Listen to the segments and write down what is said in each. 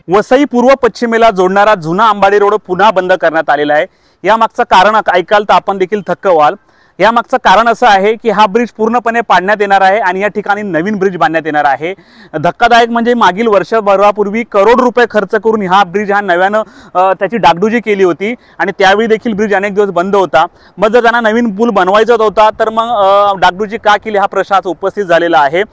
वसई पूर्व पश्चिमेला जोडणारा जुना अंबाडी रोड पुन्हा बंद करण्यात आलेला आहे। यामागचं कारण ऐकाल तर आपण देखील थक्क व्हाल। यामागचं कारण असं आहे की हा ब्रिज पूर्णपणे पाडण्यात येणार आहे आणि या ठिकाणी नवीन ब्रिज बांधण्यात येणार आहे। धक्कादायक म्हणजे मागील वर्षभरापूर्वी करोड रुपये खर्च करून हा ब्रिज नव्यानं त्याची डागडुजी केली होती आणि त्यावेळी देखील ब्रिज अनेक दिवस बंद होता। मग जर त्यांना नवीन पूल बनवायचा होता तर मग डागडुजी का केली हा प्रश्न आज उपस्थित झालेला आहे।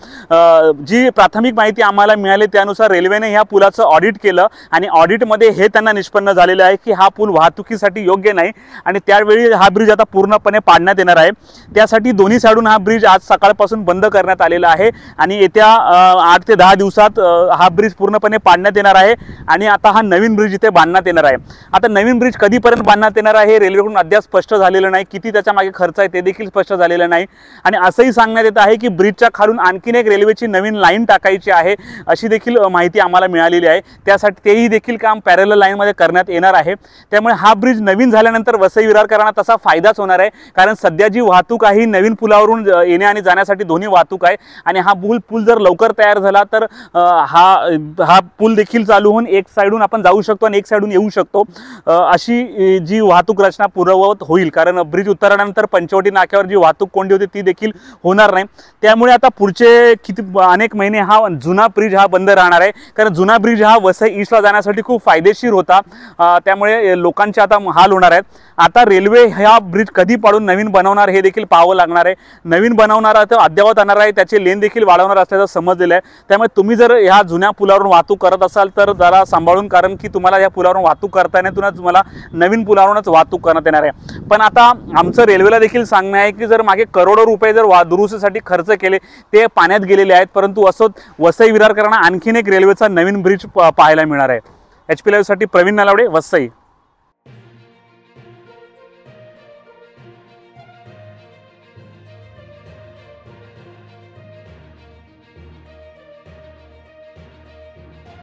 जी प्राथमिक माहिती आम्हाला मिळाली त्यानुसार रेल्वेने ह्या पुलाचं ऑडिट केलं आणि ऑडिटमध्ये हे त्यांना निष्पन्न झालेलं आहे की हा पूल वाहतुकीसाठी योग्य नाही आणि त्यावेळी हा ब्रिज आता पूर्णपणे पाडण्यात येणार आहे। त्यासाठी दोन्ही साइडून हा ब्रिज आज सकाळपासून बंद करण्यात आलेला आहे आणि येत्या 8 ते 10 दिवसात हा ब्रिज पूर्णपणे पाडण्यात येणार आहे आणि आता हा नवीन ब्रिज इथे बांधण्यात येणार आहे। आता नवीन ब्रिज कधीपर्यंत बांधण्यात येणार आहे हे रेल्वेकडून अद्याप स्पष्ट झालेलं नाही। किती त्याच्या मागे खर्च आहे ते देखील स्पष्ट झालेलं नाही आणि असंही सांगण्यात येत आहे की ब्रिजच्या खालून आणखीन एक रेल्वेची नवीन लाईन टाकायची आहे अशी देखील माहिती आम्हाला मिळालेली आहे। त्यासाठी तेही देखील काम पॅरलल लाईनमध्ये करण्यात येणार आहे। त्यामुळे हा ब्रिज नवीन झाल्यानंतर वसई विरारकरांना तसा फायदाच होणार आहे, कारण सध्या जी वाहतूक आहे नवीन पुलावरून येण्या आणि जाण्यासाठी दोन्ही वाहतूक आहे आणि हा पूल जर लवकर तयार झाला तर हा पूल देखील चालू होऊन एक साइडून आपण जाऊ शकतो आणि एक साइडून येऊ शकतो अशी जी वाहतूक रचना पूर्ववत होईल। कारण ब्रिज उतरल्यानंतर पंचवटी नाक्यावर जी वाहतूक कोंडी होती ती देखील होणार नाही। त्यामुळे आता पुढचे अनेक महिने हा जुना ब्रिज हा बंद राहणार आहे, कारण जुना ब्रिज हा वसई ईस्टला जाण्यासाठी खूप फायदेशीर होता। त्यामुळे लोकांचे आता हाल होणार आहेत। आता रेल्वे हा ब्रिज कधी पाडून नवीन बनवणार हे देखील पाहावं लागणार आहे। नवीन बनवणारा तर अद्यावत आणणार आहे, त्याचे लेन देखील वाढवणार असल्याचं समजलेलं आहे। त्यामुळे तुम्ही जर ह्या जुन्या पुलावरून वाहतूक करत असाल तर जरा सांभाळून, कारण की तुम्हाला या पुलावरून वाहतूक करता येण्यातूनच तुम्हाला नवीन पुलावरूनच वाहतूक करण्यात येणार आहे। पण आता आमचं रेल्वेला देखील सांगणं आहे की जर मागे करोडो रुपये जर दुरुस्तीसाठी खर्च केले ते पाण्यात गेलेले आहेत, परंतु असं वसई विरारकरांना आणखीन एक रेल्वेचा नवीन ब्रिज पाहायला मिळणार आहे। HP लाईव्हसाठी प्रवीण नलावडे, वसई।